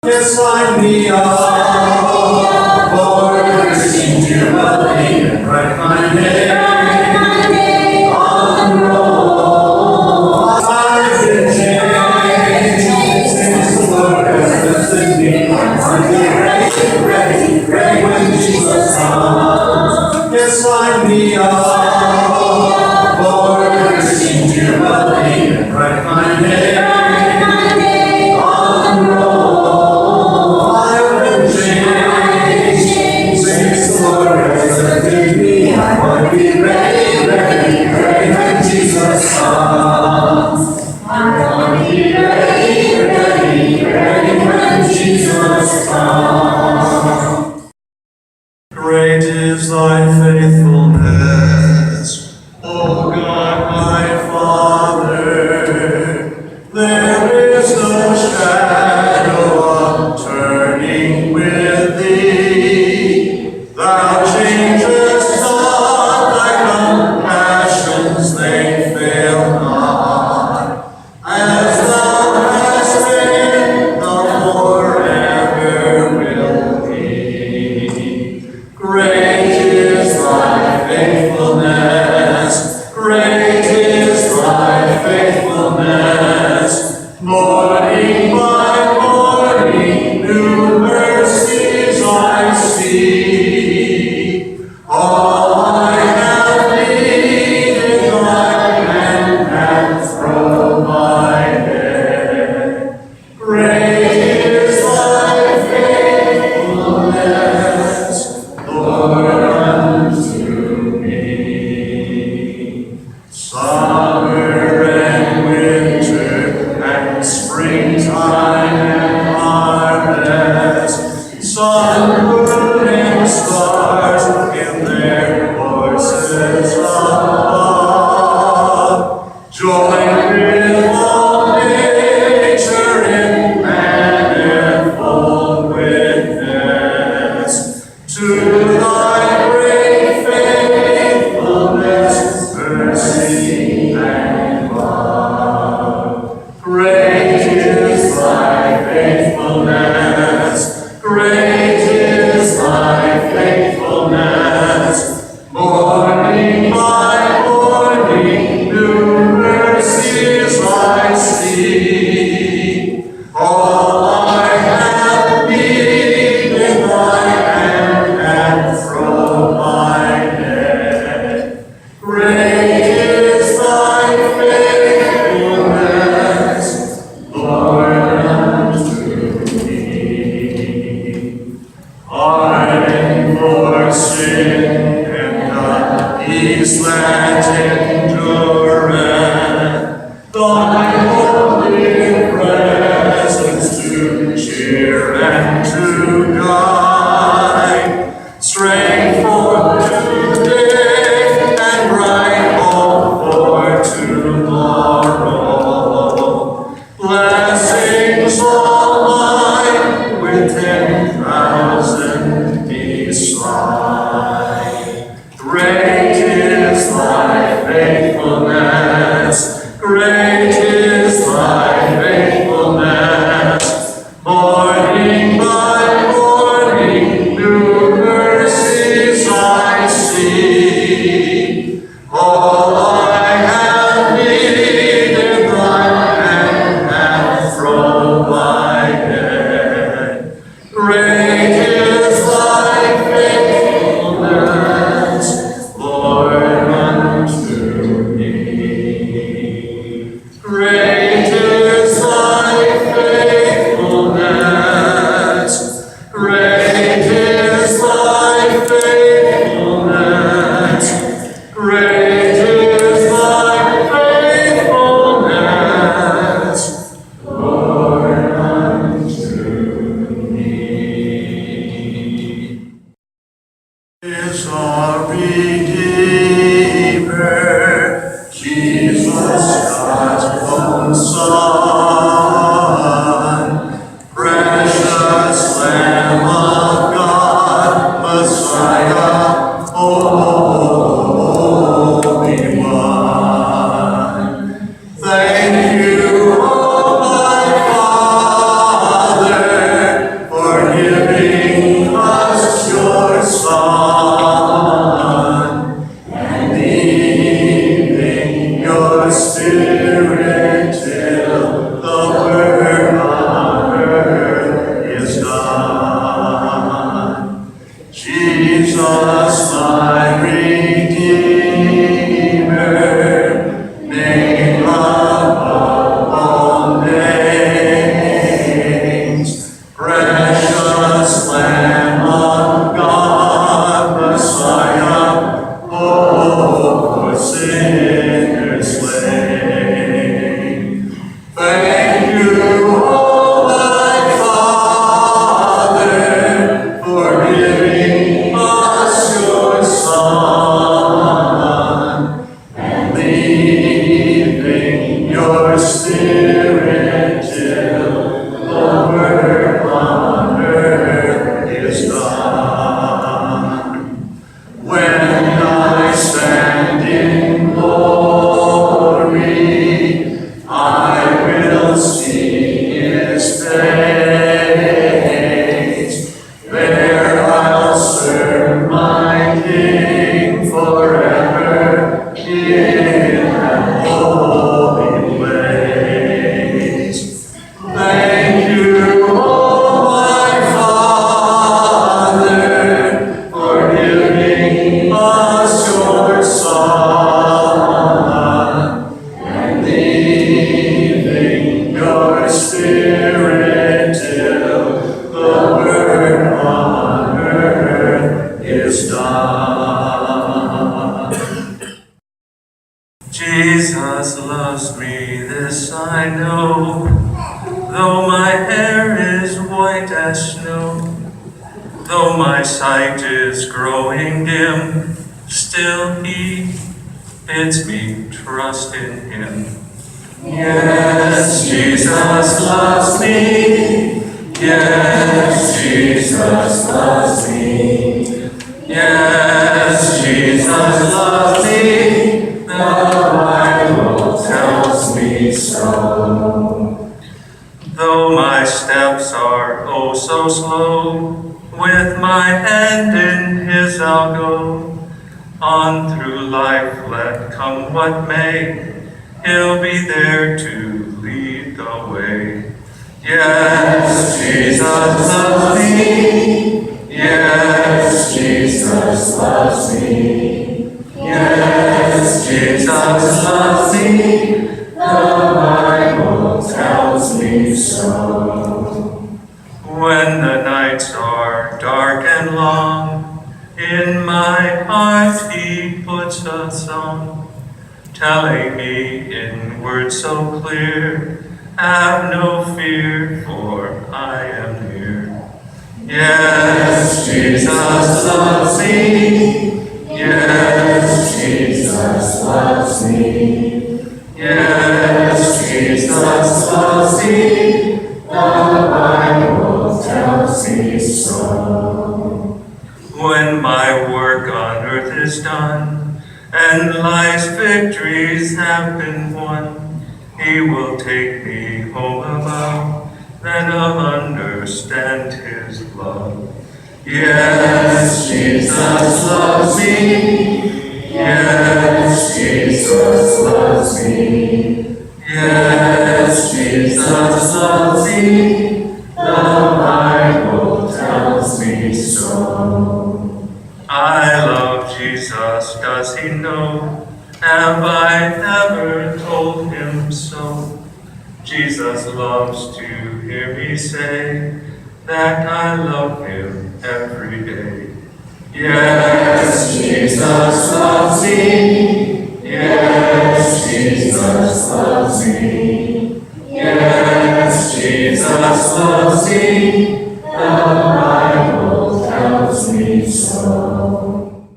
Yes, sign me up for nursing jubilee and write my name on the roll. I've been changed since the Lord has lifted me. I'm ready when Jesus comes. Yes, sign me up for nursing jubilee and write my name. Great is thy faithfulness, O God my Father. There is no shadow of turning with thee. Thou changest not, thy compassions they fail not. As thou hast been, thou forever will be. Great is thy faithfulness, great is thy faithfulness. Morning by morning, new mercies I see. All I have needed, thy hand hath provided. Great is thy faithfulness, Lord, unto me. Summer and winter and springtime and harvest, sun, moon, and stars in their courses above, join with all nature in manifold witness to thy great faithfulness, mercy, and love. Great is thy faithfulness, great is thy faithfulness. Morning by morning, new mercies I see. All I have needed, thy hand hath provided. Great is thy faithfulness, Lord, unto me. Pardon for sin and the peace that endureth, thy holy presence to cheer and to guide, strength for today and bright hope for tomorrow. Blessings all mine with 10,000 beside. Great is thy faithfulness, great is thy faithfulness. Morning by morning, new mercies I see. All I have needed, thy hand hath provided. Great is thy faithfulness, Lord, unto me. Great is thy faithfulness, great is thy faithfulness, great is thy faithfulness, Lord, unto me. Is our Redeemer, Jesus, God's own Son, precious Lamb of God, Messiah, Holy One. Thank you, O my Father, Spirit till the work on earth is done. When I stand in glory, I will see His face. There I'll serve my King forever in that holy place. Thank you, oh my Father, for giving us your Son and leaving your Spirit till the work on earth is done. Jesus loves me, this I know, though my hair is white as snow, though my sight is growing dim, still He bids me trust in Him. Yes, Jesus loves me. Yes, Jesus loves me. Yes, Jesus loves me. The Bible tells me so. Though my steps are oh so slow, with my hand in His I'll go. On through life, let come what may, He'll be there to lead the way. Yes, Jesus loves me. Yes, Jesus loves me. Yes, Jesus loves me. The Bible tells me so. When the nights are dark and long, in my heart He puts a song, telling me in words so clear, have no fear, for I am near. Yes, Jesus loves me. Yes, Jesus loves me. Yes, Jesus loves me. The Bible tells me so. When my work on earth is done, and life's victories have been won, He will take me home above, then I'll understand His love. Yes, Jesus loves me. Yes, Jesus loves me. Yes, Jesus loves me. The Bible tells me so. I love Jesus, does He know? Have I ever told Him so? Jesus loves to hear me say that I love Him every day. Yes, Jesus loves me. Yes, Jesus loves me. Yes, Jesus loves me. The Bible tells me so.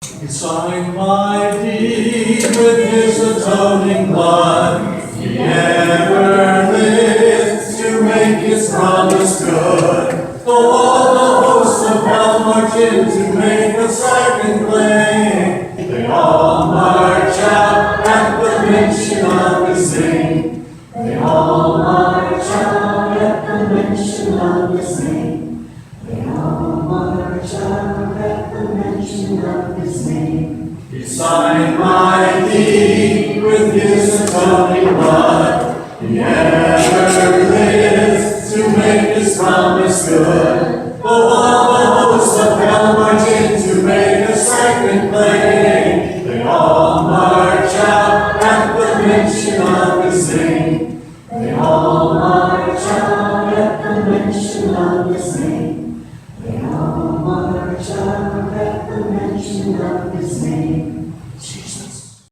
He signed my deed with His atoning blood. He ever lives to make His promise good. Though all the hosts of hell march in to make a second claim, they all march out at the mention of His name. They all march out at the mention of His name. They all march out at the mention of His name. He signed my deed with His atoning blood. He ever lives to make His promise good. Though all the hosts of hell march in to make a second claim, they all march out at the mention of His name. They all march out at the mention of His name. They all march out at the mention of His name. Jesus.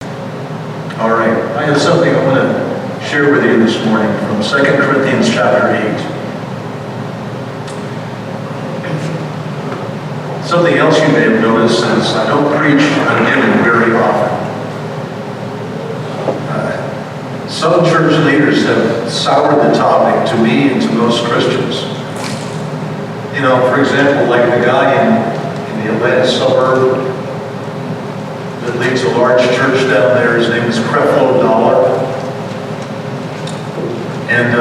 All right, I have something I want to share with you this morning from 2 Corinthians chapter 8. Something else you may have noticed is I don't preach on giving very often. Some church leaders have soured the topic to me and to most Christians. You know, for example, like the guy in the Atlanta suburb that leads a large church down there. His name is Creflo Dollar. And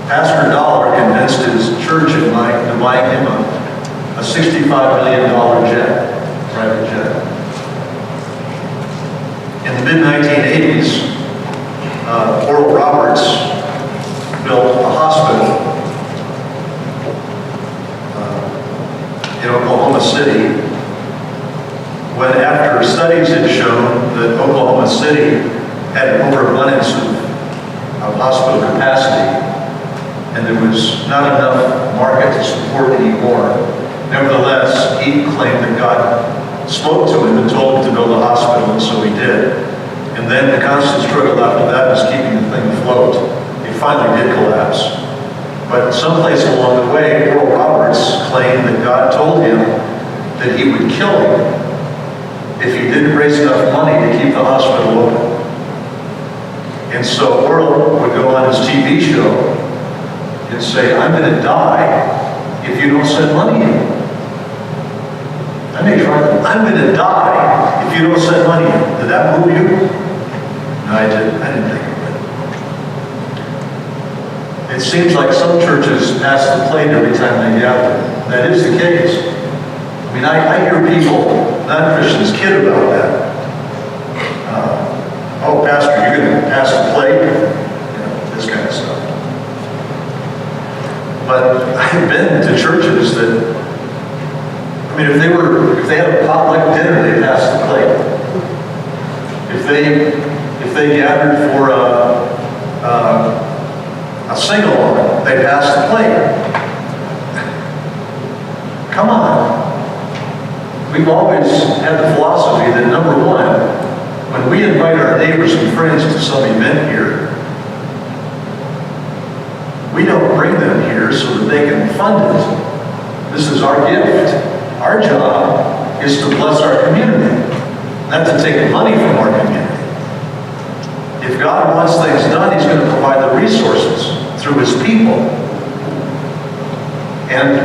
Pastor Dollar convinced his church to buy him a $65 million jet, private jet. In the mid-1980s, Oral Roberts built a hospital in Oklahoma City, when after studies had shown that Oklahoma City had an overabundance of hospital capacity, and there was not enough market to support anymore. Nevertheless, he claimed that God spoke to him and told him to build a hospital, and so he did. And then the constant struggle after that was keeping the thing afloat. It finally did collapse. But someplace along the way, Oral Roberts claimed that God told him that he would kill him if he didn't raise enough money to keep the hospital open. And so Oral would go on his TV show and say, "I'm going to die if you don't send money in." I'm going to die if you don't send money in. Did that move you? No, I didn't think of it. It seems like some churches pass the plate every time they gather. That is the case. I mean, I hear people, non-Christians, kid about that. Oh, Pastor, you're going to pass the plate? You know, this kind of stuff. But I've been to churches that, I mean, if they had a potluck dinner, they pass the plate. If they gathered for a sing-along, they pass the plate. Come on. We've always had the philosophy that, number one, when we invite our neighbors and friends to some event here, we don't bring them here so that they can fund it. This is our gift. Our job is to bless our community, not to take money from our community. If God wants things done, He's going to provide the resources through His people. And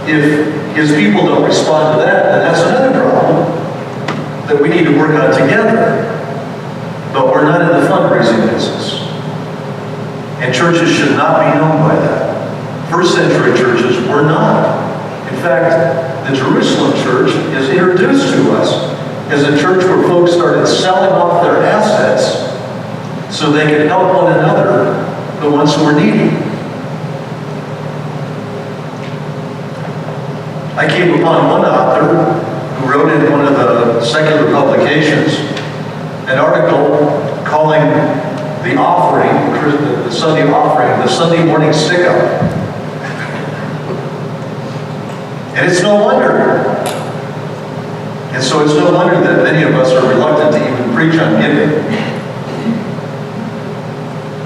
if His people don't respond to that, then that's another problem that we need to work on together. But we're not in the fundraising business. And churches should not be known by that. First century churches were not. In fact, the Jerusalem church is introduced to us as a church where folks started selling off their assets so they could help one another, the ones who were needy. I came upon one author who wrote in one of the secular publications an article calling the offering, the Sunday offering, the Sunday morning stick-up. And it's no wonder. And so it's no wonder that many of us are reluctant to even preach on giving.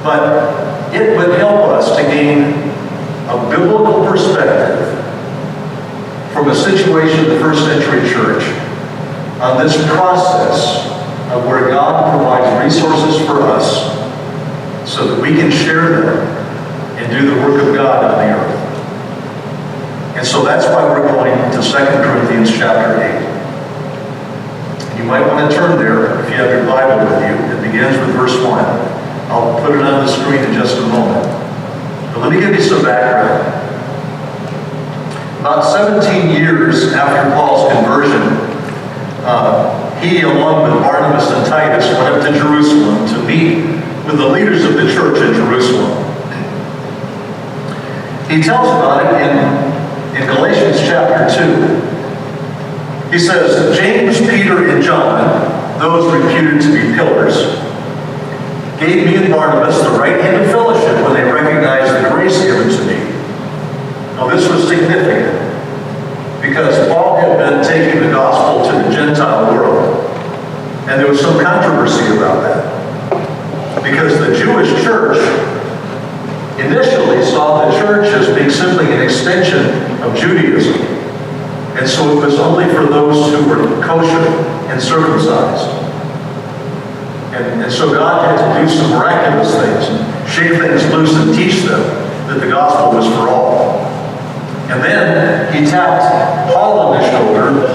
But it would help us to gain a biblical perspective from a situation in the first century church on this process of where God provides resources for us so that we can share them and do the work of God on the earth. And so that's why we're going to 2 Corinthians chapter 8. You might want to turn there if you have your Bible with you. It begins with verse 1. I'll put it on the screen in just a moment. But let me give you some background. About 17 years after Paul's conversion, he, along with Barnabas and Titus, went up to Jerusalem to meet with the leaders of the church in Jerusalem. He tells about it in Galatians chapter 2. He says, James, Peter, and John, those reputed to be pillars, gave me and Barnabas the right hand of fellowship when they recognized the grace given to me. Now this was significant because Paul had been taking the gospel to the Gentile world, and there was some controversy about that. Because the Jewish church initially saw the church as being simply an extension of Judaism. And so it was only for those who were kosher and circumcised. And so God had to do some miraculous those things, and shake things loose and teach them that the gospel was for all. And then he tapped Paul on the shoulder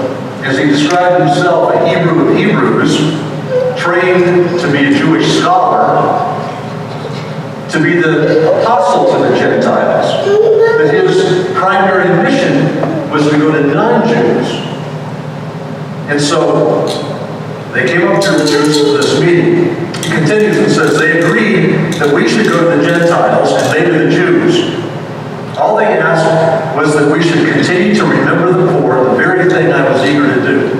as he described himself, a Hebrew of Hebrews, trained to be a Jewish scholar, to be the apostle to the Gentiles. That his primary mission was to go to non-Jews. And so they came up to this meeting. He continues and says, they agreed that we should go to the Gentiles and they to the Jews. All they asked was that we should continue to remember the poor, the very thing I was eager to do.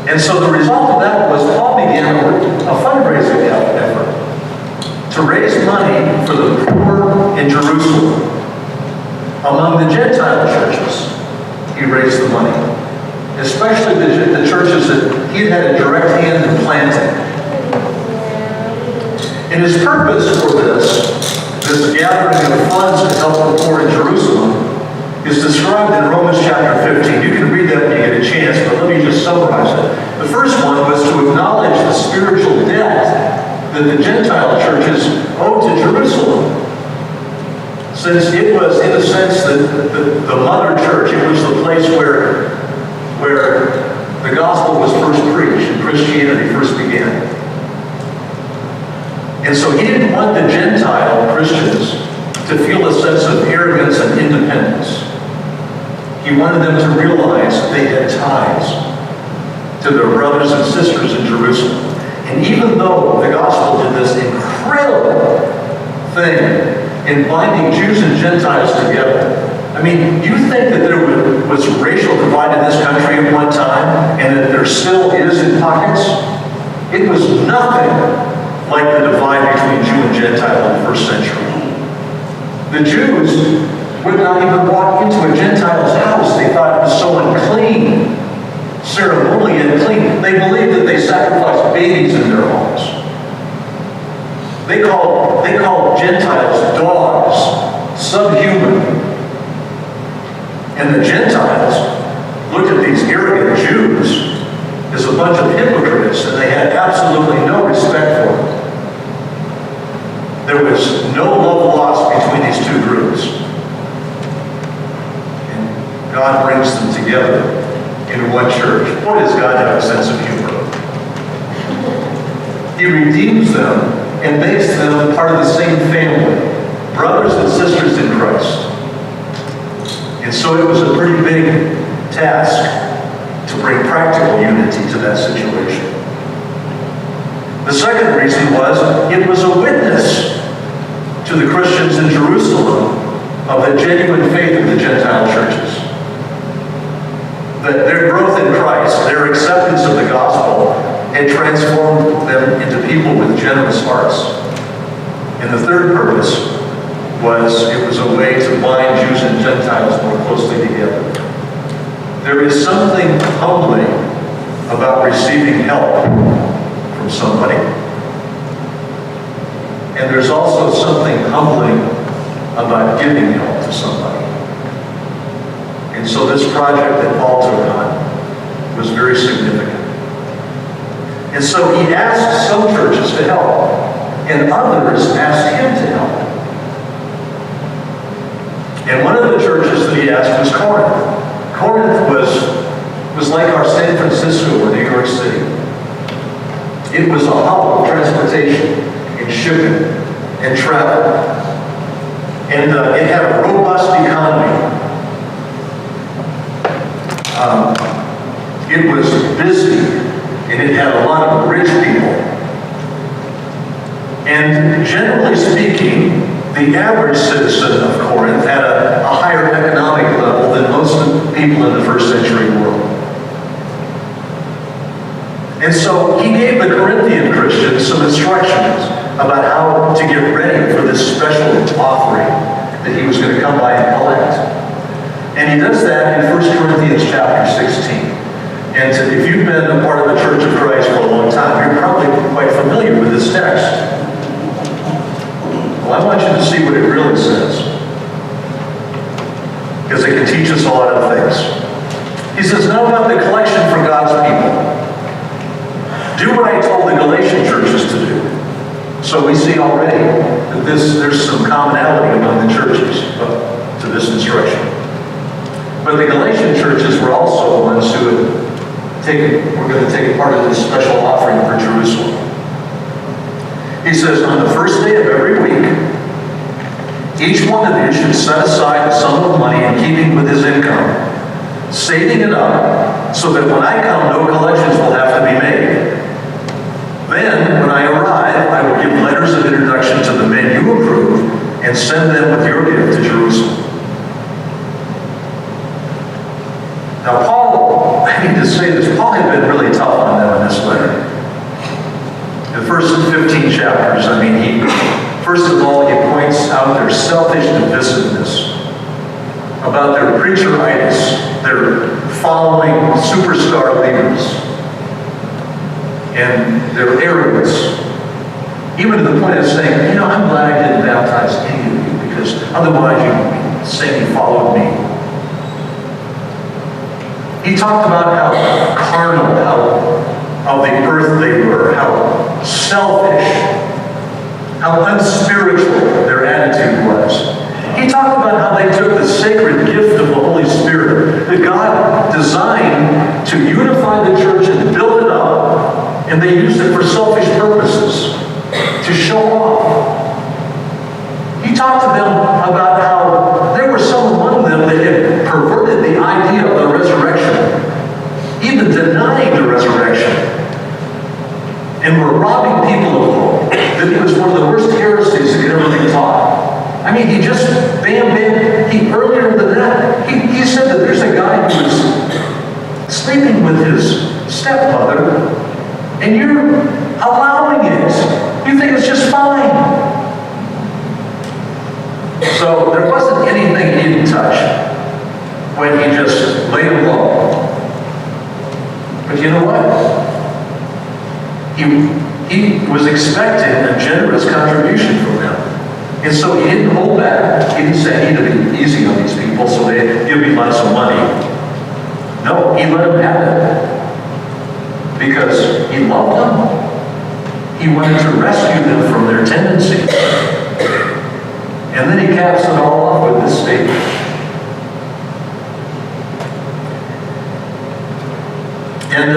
And so the result of that was Paul began a fundraising effort to raise money for the poor in Jerusalem. Among the Gentile churches, he raised the money, especially the churches that he had a direct hand in planting. And his purpose for this gathering of funds to help the poor in Jerusalem is described in Romans chapter 15. You can read that when you get a chance, but let me just summarize it. The first one was to acknowledge the spiritual debt that the Gentile churches owed to Jerusalem. Since it was, in a sense, the mother church, it was the place where the gospel was first preached and Christianity first began. And so he didn't want the Gentile Christians to feel a sense of arrogance and independence. He wanted them to realize that they had ties to their brothers and sisters in Jerusalem. And even though the gospel did this incredible thing in binding Jews and Gentiles together, I mean, you think that there was racial divide in this country at one time, and that there still is in pockets? It was nothing like the divide between Jew and Gentile in the first century. The Jews would not even walk into a Gentile's house. They thought it was so unclean, ceremonially unclean. They believed that they sacrificed babies in their homes. They called Gentiles dogs, subhuman. And the Gentiles looked at these arrogant Jews as a bunch of hypocrites, and they had absolutely no respect for them. There was no love lost between these two groups. And God brings them together in one church. Boy, does God have a sense of humor. He redeems them and makes them part of the same family, brothers and sisters in Christ. And so it was a pretty big task to bring practical unity to that situation. The second reason was it was a witness to the Christians in Jerusalem of the genuine faith of the Gentile churches. That their growth in Christ, their acceptance of the gospel, had transformed them into people with generous hearts. And the third purpose was it was a way to bind Jews and Gentiles more closely together. There is something humbling about receiving help from somebody. And there's also something humbling about giving help to somebody. And so this project that Paul took on was very significant. And so he asked some churches to help, and others asked him to help. And one of the churches that he asked was Corinth. Corinth was like our San Francisco or New York City. It was a hub of transportation and shipping and travel. And it had a robust economy. It was busy, and it had a lot of rich people. And generally speaking, the average citizen of Corinth had a higher economic level than most people in the first century world. And so he gave the Corinthian Christians some instructions about how to get ready for this special offering that he was going to come by and collect. And he does that in 1 Corinthians chapter 16. And if you've been a part of the Church of Christ for a long time, you're probably quite familiar with this text. Well, I want you to see what it really says, because it can teach us a lot of things. He says, now about the collection for God's people. Do what I told the Galatian churches to do. So we see already that there's some commonality among the churches to this instruction. But the Galatian churches were also the ones who were going to take part of this special offering for Jerusalem. He says, on the first day of every week, each one of you should set aside a sum of money in keeping with his income, saving it up so that when I come, no collections will have to be made. Then, when I arrive, I will give letters of introduction to the men you approve and send them with your gift to Jerusalem. Now, Paul, I need to say this, Paul had been really tough on them in this letter. The first 15 chapters, first of all, he points out their selfish divisiveness, about their preacheritis, their following superstar leaders, and their arrogance, even to the point of saying, I'm glad I didn't baptize any of you, because otherwise you'd say you followed me. He talked about how carnal, how of the earth they were, how selfish, how unspiritual their attitude was. He talked about how they took the sacred gift of the Holy Spirit that God designed to unify the church and build it up, and they used it for selfish purposes, to show off. He talked to them about how there were some among them that had perverted the idea of the resurrection, even denying the resurrection, and were robbing people of hope. That it was one of the worst heresies that could ever be taught. He just, bam, earlier than that, he said that there's a guy who was sleeping with his stepmother, and you're allowing it. You think it's just fine. So there wasn't anything he didn't touch when he just laid them low. But you know what? He was expecting a generous contribution from them. And so he didn't hold back. He didn't say he had to be easy on these people so they'd give me lots of money. No, he let them have it. Because he loved them. He wanted to rescue them from their tendencies. And then he caps it all off with this statement. And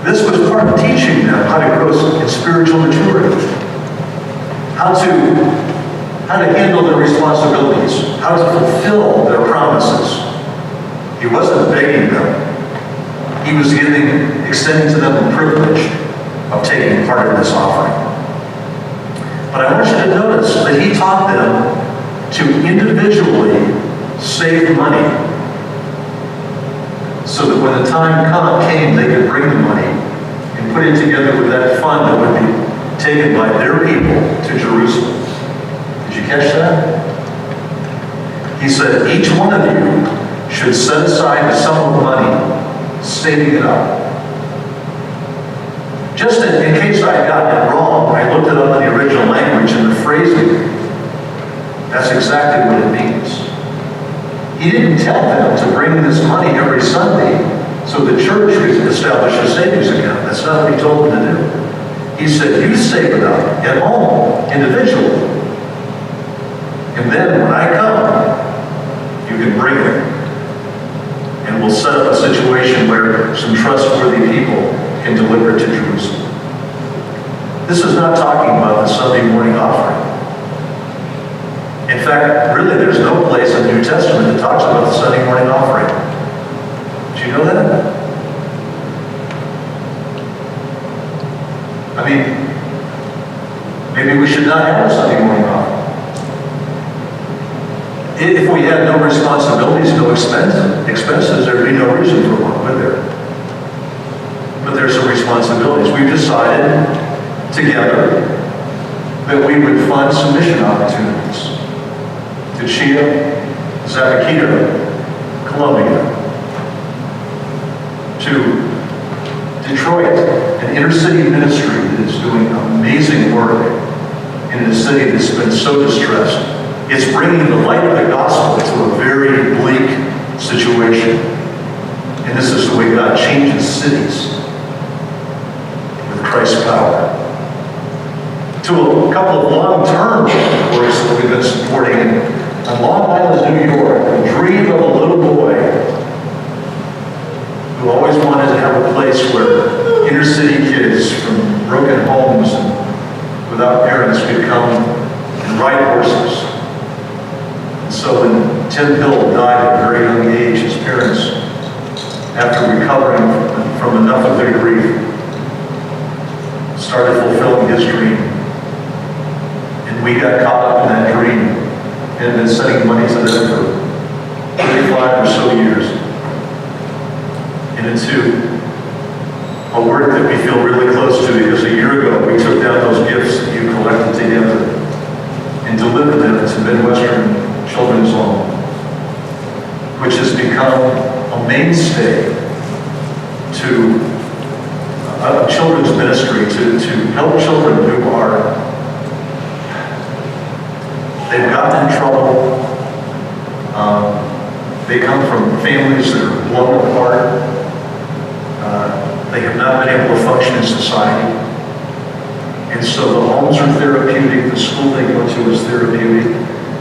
this was part of teaching them how to grow in spiritual maturity, how to handle their responsibilities, how to fulfill their promises. He wasn't begging them. He was extending to them the privilege of taking part in this offering. But I want you to notice that he taught them to individually save money, so that when the time came, they could bring the money and put it together with that fund that would be taken by their people to Jerusalem. Did you catch that? He said, each one of you should set aside a sum of money, saving it up. Just in case I got it wrong, I looked it up in the original language and the phrasing. That's exactly what it means. He didn't tell them to bring this money every Sunday so the church could establish a savings account. That's not what he told them to do. He said, you save it up at home, individually. And then when I come, you can bring it. And we'll set up a situation where some trustworthy people can deliver it to Jerusalem. This is not talking about the Sunday morning offering. In fact, really, there's no place in the New Testament that talks about the Sunday morning offering. Do you know that? Maybe we should not have a Sunday morning offering. If we had no responsibilities, no expenses, there'd be no reason for one, would there? But there's some responsibilities. We've decided together that we would fund some mission opportunities to Chia, Zapatero, Colombia, to Detroit, an inner city ministry that is doing amazing work in a city that's been so distressed. It's bringing the light of the gospel to a very bleak situation. And this is the way God changes cities with Christ's power. to a couple of long-term works that we've been supporting. On Long Island, New York, the dream of a little boy who always wanted to have a place where inner city kids from broken homes and without parents could come and ride horses. And so when Tim Hill died at a very young age, his parents, after recovering from enough of their grief, started fulfilling his dream. And we got caught up in that dream and been sending money to them for 35 or so years. And into a work that we feel really close to, because a year ago we took down those gifts that you collected together and delivered them to Midwestern Children's Home, which has become a mainstay to a children's ministry to help children who are, they've gotten in trouble. They come from families that are blown apart. They have not been able to function in society. And so the homes are therapeutic, the school they go to is therapeutic.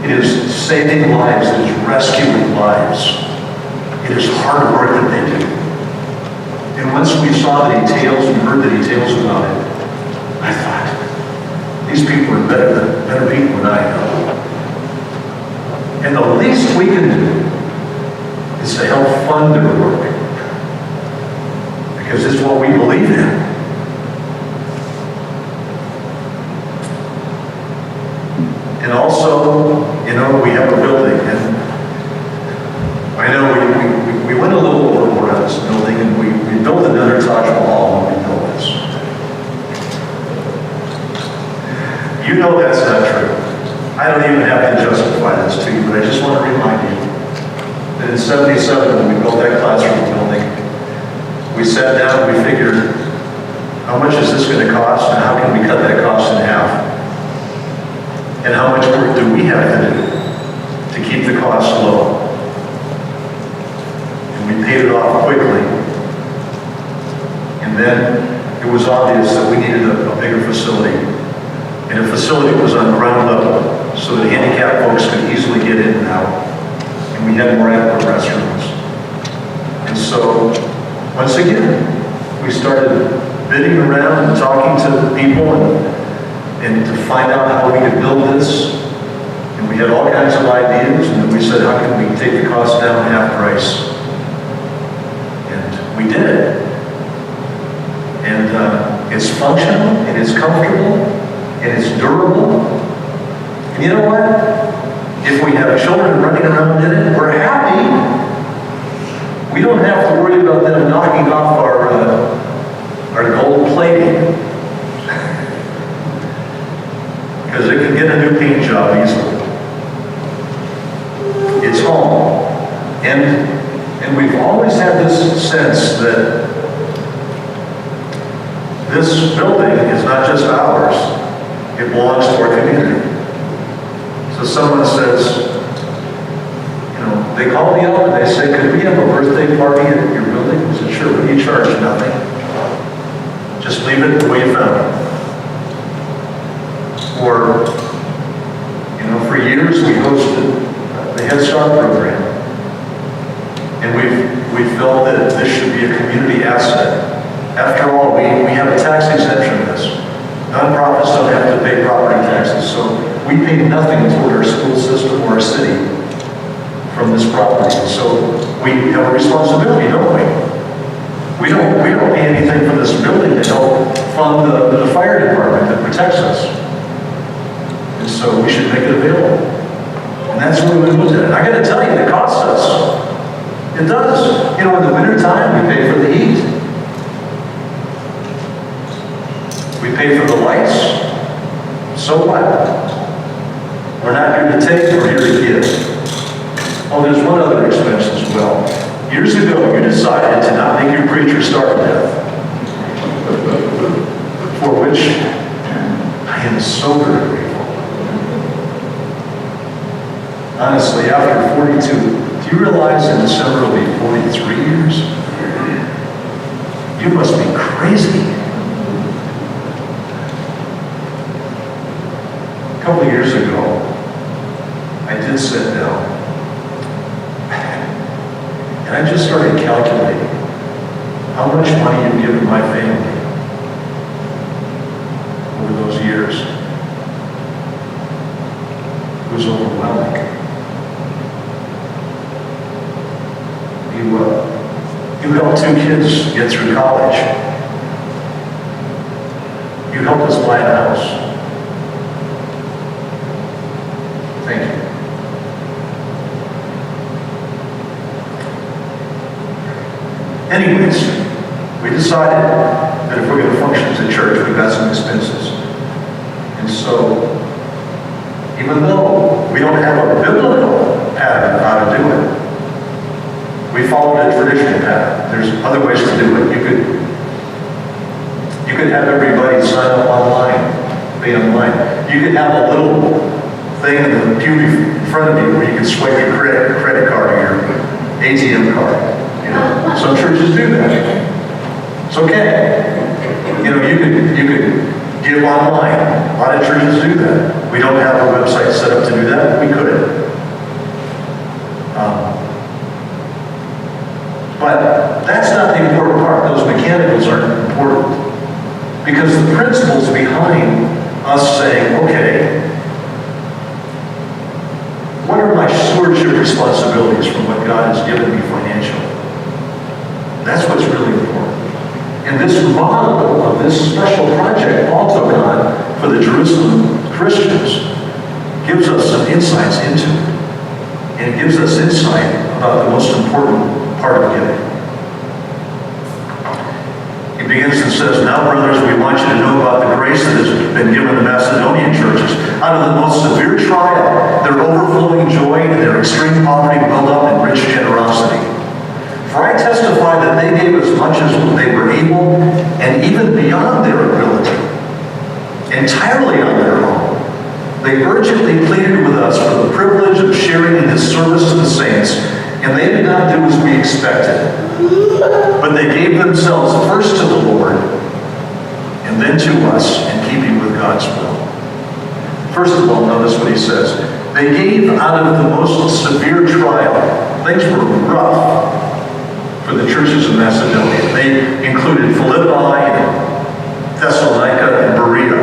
It is saving lives, it is rescuing lives. It is hard work that they do. And once we saw the details and heard the details about it, I thought, these people are better people than I know. And the least we can do is to help fund their work. Because it's what we believe in. And also, we have a building, and I know we went a little overboard on this building, and we built another Taj Mahal when we built this. You know that's not true. I don't even have to justify this to you, but I just want to remind you that in '77, when we built that classroom building, we sat down and we figured, how much is this going to cost, and how can we cut that cost in half? And how much work do we have to do to keep the cost low? And we paid it off quickly. And then it was obvious that we needed a bigger facility. And a facility was on ground level so that handicapped folks could easily get in and out. And we had more adequate restrooms. And so, once again, we started bidding around and talking to people and to find out how we could build this. And we had all kinds of ideas, and then we said, how can we take the cost down half price? And we did it. And it's functional, and it's comfortable, and it's durable. And you know what? If we have children running around in it, we're happy. We don't have to worry about them knocking off our gold plating. Because they can get a new paint job easily. It's home. And we've always had this sense that this building is not just ours. It belongs to our community. So someone says, they call me up and they say, could we have a birthday party at your building? I said, sure, but you charge nothing. Just leave it the way you found it. Or, for years we hosted the Head Start program. And we felt that this should be a community asset. After all, we have a tax exemption on this. Nonprofits don't have to pay property taxes, so we pay nothing toward our school system or our city from this property. So we have a responsibility, don't we? We don't pay anything for this building to help fund the fire department that protects us. And so we should make it available. And that's where we looked at it. I got to tell you, it costs us. It does. In the wintertime, we pay for the heat. We pay for the lights. So what? We're not here to take, we're here to give. Oh, there's one other expense as well. Years ago, you decided to not make your preacher starve to death. For which I am so very grateful. Honestly, after 42, do you realize in December it'll be 43 years? You must be crazy. a couple of years ago, I did sit down, and I just started calculating how much money you've given my family over those years. It was overwhelming. You helped 2 kids get through college. You helped us buy a house. Thank you. Anyways, we decided that if we're going to function as a church, we've got some expenses. And so, even though we don't have a biblical pattern of how to do it, we followed a traditional pattern. There's other ways to do it. You could have everybody sign up online, pay online. You could have a little thing in the pew in front of you where you can swipe your credit card or your ATM card. You know, some churches do that. It's okay. You know, you could give online. A lot of churches do that. We don't have a website set up to do that. We could. But that's not the important part. Those mechanicals aren't important. Because the principles behind us saying, okay, what are my stewardship responsibilities from what God has given me financially? That's what's really important. And this model of this special project Paul took on for the Jerusalem Christians gives us some insights into it. And it gives us insight about the most important part of giving. He begins and says, now, brothers, we want you to know about the grace that has been given the Macedonian churches. Out of the most severe trial, their overflowing joy and their extreme poverty welled up in rich generosity. For I testify that they gave as much as they were able, and even beyond their ability, entirely on their own. They urgently pleaded with us for the privilege of sharing in this service to the saints, and they did not do as we expected. But they gave themselves first to the Lord, and then to us, in keeping with God's will. First of all, notice what he says. They gave out of the most severe trial. Things were rough for the churches of Macedonia. They included Philippi and Thessalonica and Berea.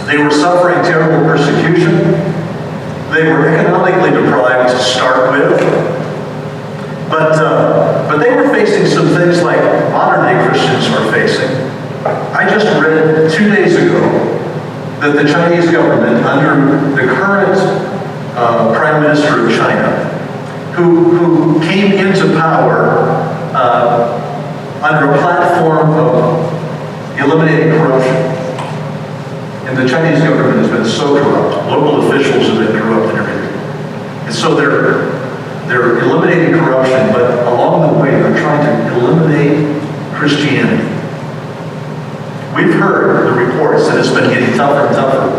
They were suffering terrible persecution. They were economically deprived to start with. But they were facing some things like modern-day Christians are facing. I just read 2 days ago that the Chinese government, under the current Prime Minister of China, who came into power under a platform of eliminating corruption. And the Chinese government has been so corrupt. Local officials have been corrupt and everything. And so they're eliminating corruption, but along the way they're trying to eliminate Christianity. We've heard the reports that it's been getting tougher and tougher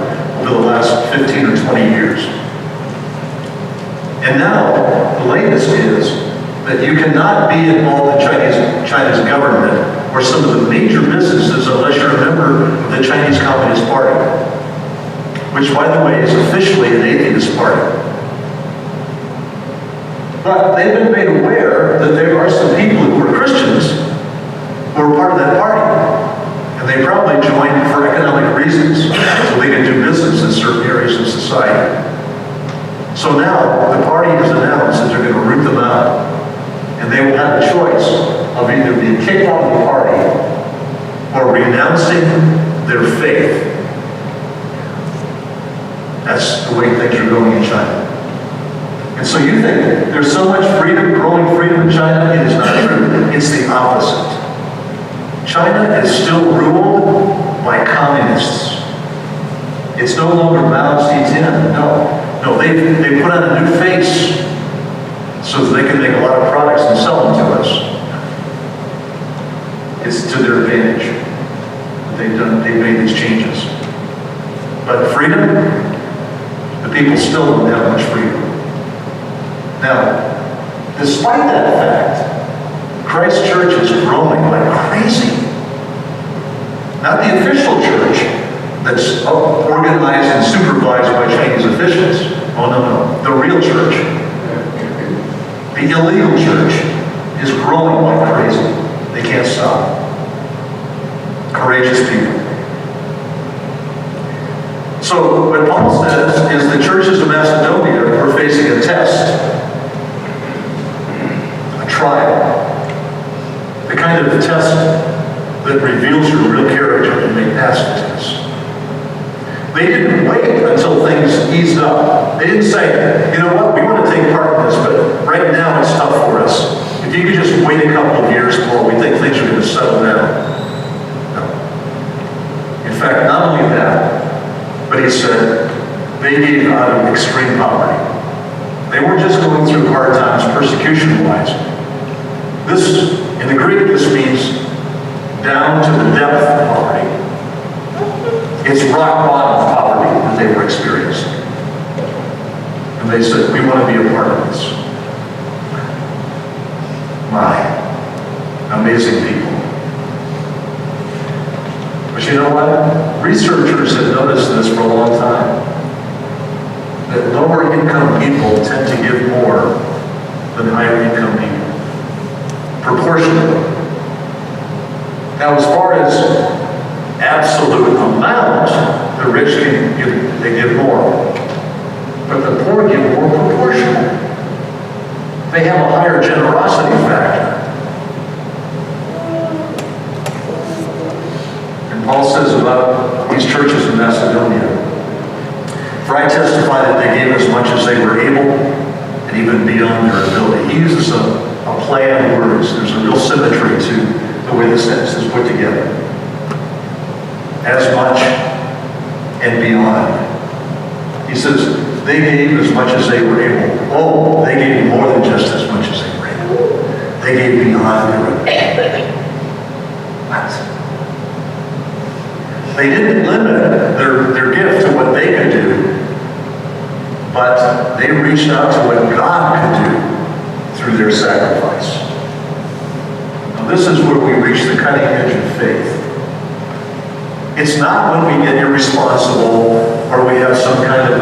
over the last 15 or 20 years. And now, the latest is that you cannot be involved in China's government or some of the major businesses unless you're a member of the Chinese Communist Party, which, by the way, is officially an atheist party. But they've been made aware that there are some people who are Christians who are part of that party. And they probably joined for economic reasons, so they can do business in certain areas of society. So now, the party has announced that they're going to root them out. And they will have a choice of either being kicked out of the party or renouncing their faith. That's the way things are going in China. And so you think there's so much freedom, growing freedom in China? It is not true. It's the opposite. China is still ruled by communists. It's no longer Mao Zedong. No, they put on a new face so that they can make a lot of products and sell them to us. It's to their advantage that they've made these changes. But freedom, the people still don't have much freedom. Now, despite that fact, Christ Church is growing like crazy. Not the official church, that's organized and supervised by Chinese officials. Oh, no. The real church, the illegal church, is growing like crazy. They can't stop. Courageous people. So what Paul says is the churches of Macedonia were facing a test, a trial, the kind of test that reveals your real character and they pass the test. They didn't wait until things eased up. They didn't say, you know what, we want to take part in this, but right now it's tough for us. If you could just wait a couple of years more, we think things are going to settle down. No. In fact, not only that, but he said, they gave out of extreme poverty. They weren't just going through hard times persecution-wise. This, in the Greek, this means down to the depth of poverty. It's rock bottom poverty that they were experiencing. And they said, we want to be a part of this. My, amazing people. But you know what? Researchers have noticed this for a long time. That lower income people tend to give more than higher income people. Proportionally. Now, as far as absolute amount, the rich can give, they give more. But the poor give more proportionally. They have a higher generosity factor. And Paul says about these churches in Macedonia, for I testify that they gave as much as they were able, and even beyond their ability. He uses a play on words. There's a real symmetry to the way the sentence is put together. As much and beyond. He says, they gave as much as they were able. Oh, they gave more than just as much as they were able. They gave beyond their ability. What? They didn't limit their gift to what they could do, but they reached out to what God could do through their sacrifice. Now, this is where we reach the cutting edge of faith. It's not when we get irresponsible or we have some kind of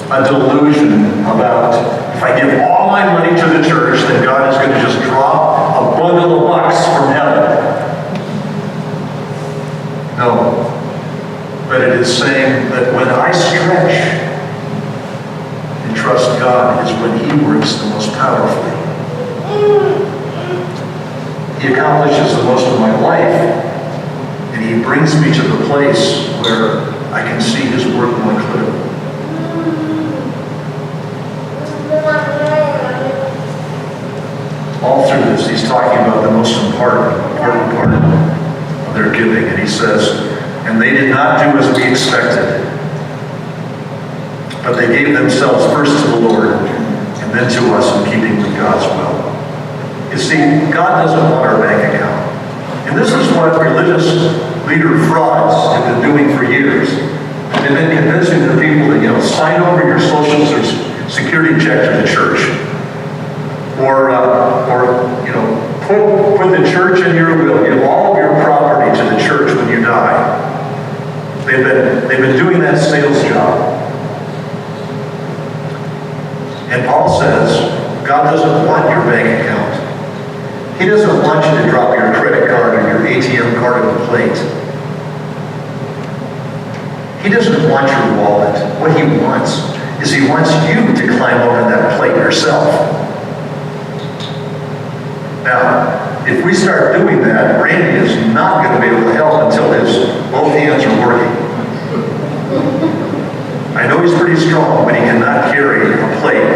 a delusion about if I give all my money to the church, then God is going to just drop a bundle of bucks from heaven. No. But it is saying that when I stretch and trust God is when He works the most powerfully. He accomplishes the most of my life. And He brings me to the place where I can see His work more clearly. All through this, he's talking about the most important part of their giving. And he says, and they did not do as we expected, but they gave themselves first to the Lord and then to us in keeping with God's will. You see, God doesn't want our bank account. And this is what religious leader frauds have been doing for years. They've been convincing the people that, sign over your social security check to the church. Or put the church in your will. Give all of your property to the church when you die. They've been doing that sales job. And Paul says, God doesn't want your bank account. He doesn't want you to drop your credit card or your ATM card on the plate. He doesn't want your wallet. What he wants is he wants you to climb over that plate yourself. Now, if we start doing that, Randy is not going to be able to help until both hands are working. I know he's pretty strong, but he cannot carry a plate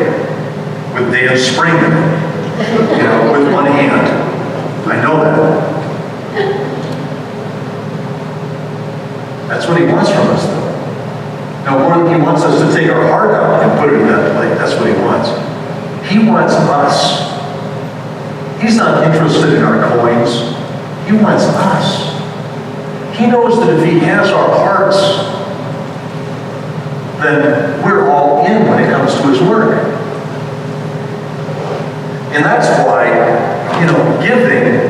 with Dan Spring in it, with one hand. I know that. That's what he wants from us, though. Now, more than he wants us to take our heart out and put it in that plate. That's what he wants. He wants us. He's not interested in our coins. He wants us. He knows that if he has our hearts, then we're all in when it comes to his work. And that's why, giving,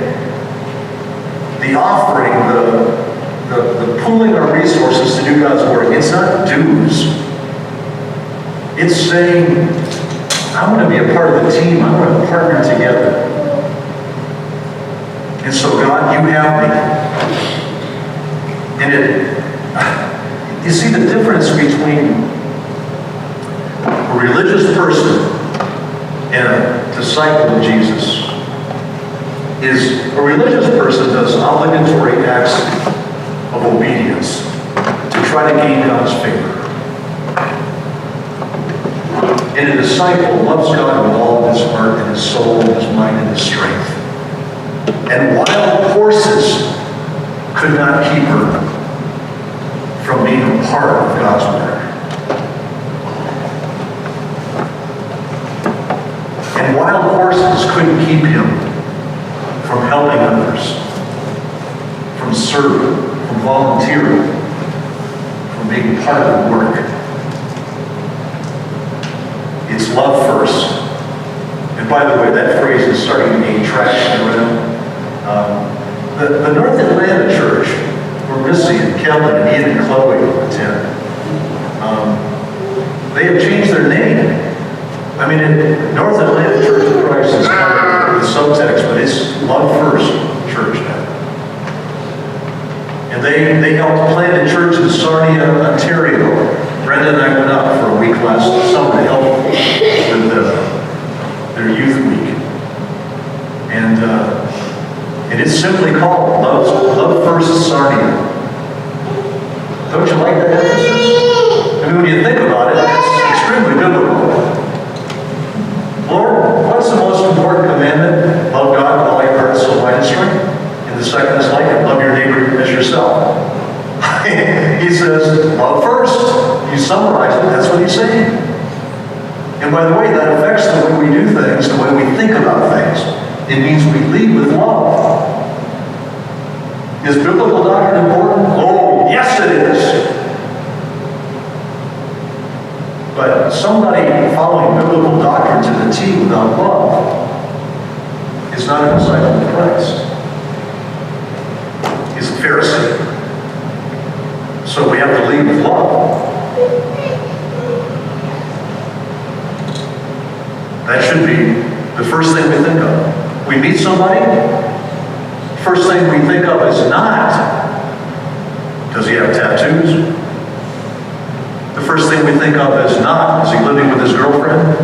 the offering, the pooling our resources to do God's work. It's not dues. It's saying, I want to be a part of the team. I want to partner together. And so, God, you have me. And you see the difference between a religious person and a disciple of Jesus is a religious person does obligatory acts of obedience to try to gain God's favor. And a disciple loves God with all of his heart and his soul and his mind and his strength. And wild horses could not keep her from being a part of God's work. And wild horses couldn't keep him from helping others, from serving, from volunteering, from being part of the work. It's love first. And by the way, that phrase is starting to gain traction around. The North Atlanta church, where Missy and Kelly and Ian and Chloe attend, they have changed their name. I mean, North Atlanta Church of Christ is kind of the subtext, but it's Love First Church now. And they helped plant a church in Sarnia, Ontario. Brenda and I went up for a week last summer to help with their youth week. And it's simply called Love First Sarnia. Don't you like that emphasis? I mean, when you think about it, it's extremely biblical. Lord, what's the most important commandment? Love God with all your heart, soul, mind, and strength. And the second is like it, love your neighbor as yourself. He says, love first. You summarize it, that's what he's saying. And by the way, that affects the way we do things, the way we think about things. It means we lead with love. Is biblical doctrine important? Oh, yes it is. But somebody following biblical doctrine to the T without love is not a disciple of Christ. He's a Pharisee. So we have to lead with love. That should be the first thing we think of. We meet somebody, first thing we think of is not, does he have tattoos? The first thing we think of is not, is he living with his girlfriend?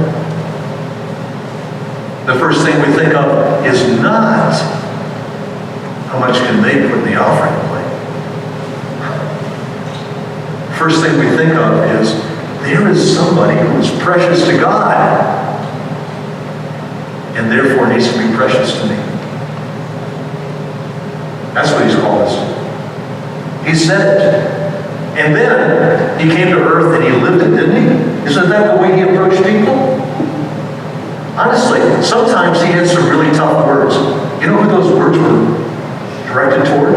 The first thing we think of is not, how much can they put in the offering plate? First thing we think of is, there is somebody who is precious to God, and therefore needs to be precious to me. That's what he's called us to. He said it. And then he came to earth and he lived it, didn't he? Isn't that the way he approached people? Honestly, sometimes he had some really tough words. You know who those words were directed toward?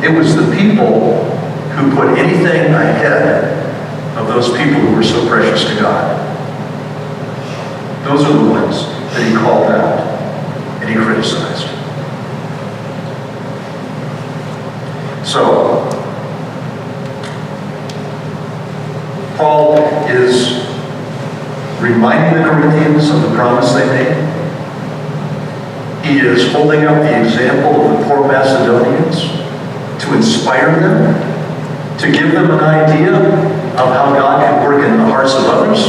It was the people who put anything ahead of those people who were so precious to God. Those are the ones that he called out and he criticized. So, Paul is reminding the Corinthians of the promise they made. He is holding up the example of the poor Macedonians to inspire them, to give them an idea of how God can work in the hearts of others.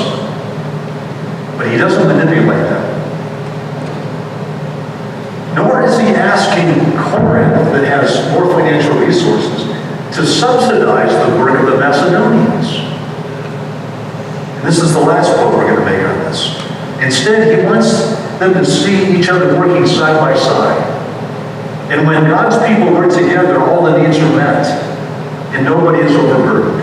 But he doesn't manipulate them. Nor is he asking Corinth, that has more financial resources, to subsidize the work of the Macedonians. This is the last quote we're going to make on this. Instead, he wants them to see each other working side by side. And when God's people work together, all the needs are met. And nobody is overburdened.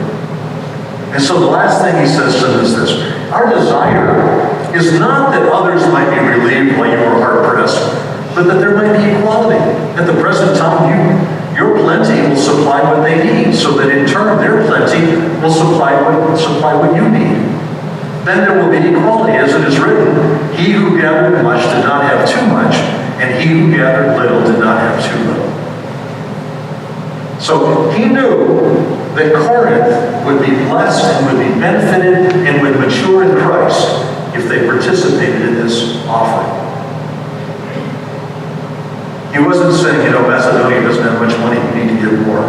And so the last thing he says to them is this. Our desire is not that others might be relieved while you are hard-pressed, but that there might be equality. At the present time, your plenty will supply what they need, so that in turn their plenty will supply what you need. Then there will be equality, as it is written, he who gathered much did not have too much, and he who gathered little did not have too little. So he knew that Corinth would be blessed and would be benefited and would mature in Christ if they participated in this offering. He wasn't saying, Macedonia doesn't have much money, we need to give more.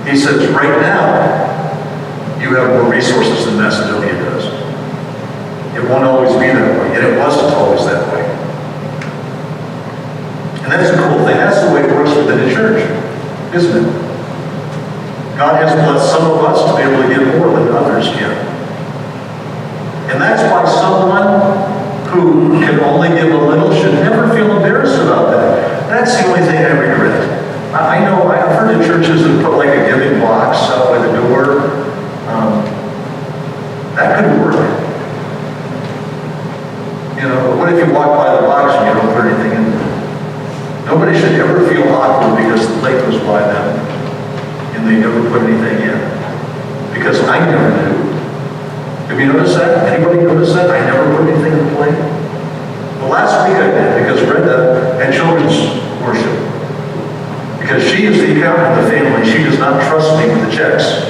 He says, right now, you have more resources than Macedonia does. It won't always be that way, and it wasn't always that way. And that's a cool thing. That's the way it works within the church, isn't it? God has blessed some of us to be able to give more than others can. And that's why someone who can only give a little should never feel embarrassed about that. That's the only thing I regret. I know I've heard of churches that put like a giving box out by the door. That could work. But what if you walk by the box and you don't put anything in there? Nobody should ever feel awkward because the plate goes by them and they never put anything in. Because I never do. Have you noticed that? Anybody notice that? I never put anything in the plate. Well, last week I did because Brenda had children's worship. Because she is the accountant of the family. She does not trust me with the checks.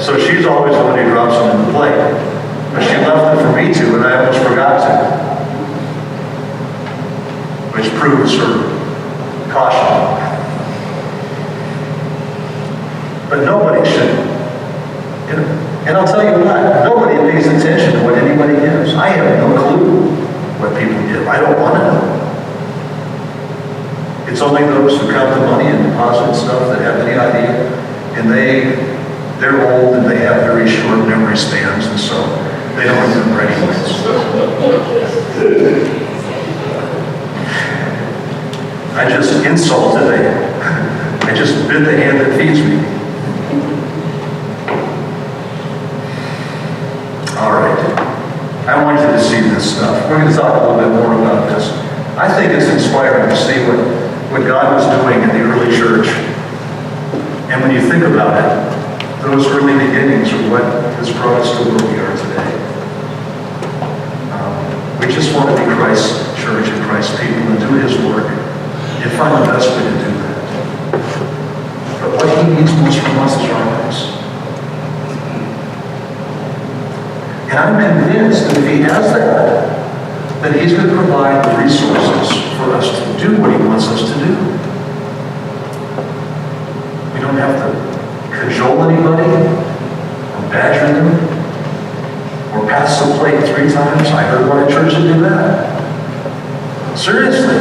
So she's always the one who drops them in the plate. But she left it for me to, and I almost forgot to. Which proves her caution. But nobody should. And I'll tell you what, nobody pays attention to what anybody gives. I have no clue what people give. I don't want to know. It's only those who count the money and deposit stuff that have any idea. And they're old and they have very short memory spans, and so they don't remember anyways. I just insulted I just bit the hand that feeds me. All right. I want you to see this stuff. We're going to talk a little bit more about this. I think it's inspiring to see what God was doing in the early church. And when you think about it, those early beginnings are what has brought us to where we are today. We just want to be Christ's church and Christ's people and do His work and find the best way to do that. But what He needs most from us is our lives. And I'm convinced that if He has that, then He's going to provide the resources for us to do what He wants us to do. We don't have to cajole anybody, or badger them, or pass the plate 3 times. I heard one at church that did that. Seriously.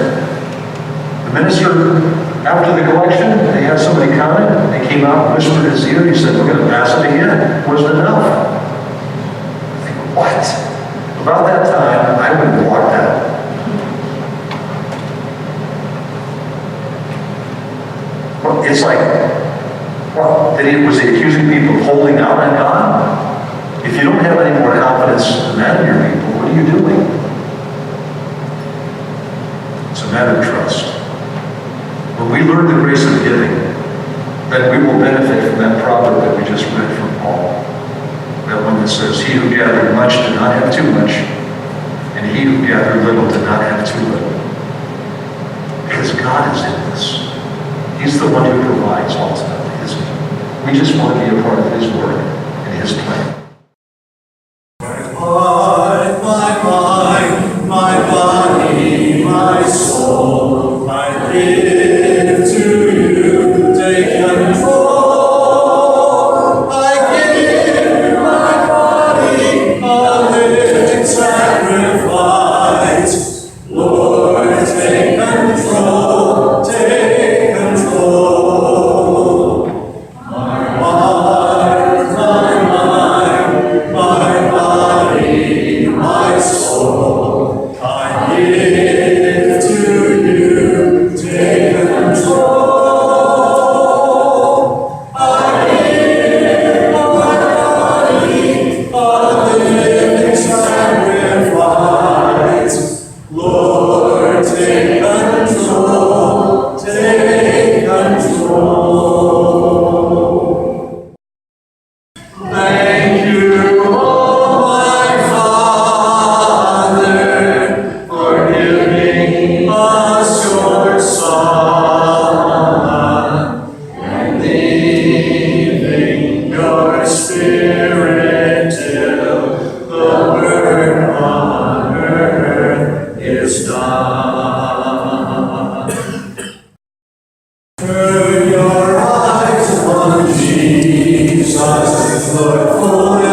The minister, after the collection, they had somebody count it, they came out and whispered in his ear, he said, we're going to pass it again. It wasn't enough. What? About that time, I would have walked out. Well, it's like, was he accusing people of holding out on God? If you don't have any more confidence than that in your people, what are you doing? It's a matter of trust. When we learn the grace of giving, then we will benefit from that proverb that we just read from Paul. That one that says, he who gathered much did not have too much, and he who gathered little did not have too little. Because God is in this. He's the one who provides ultimately, isn't he? We just want to be a part of His work and His plan. My heart, my mind, my body, my soul, I give to you, take control. My Lord, full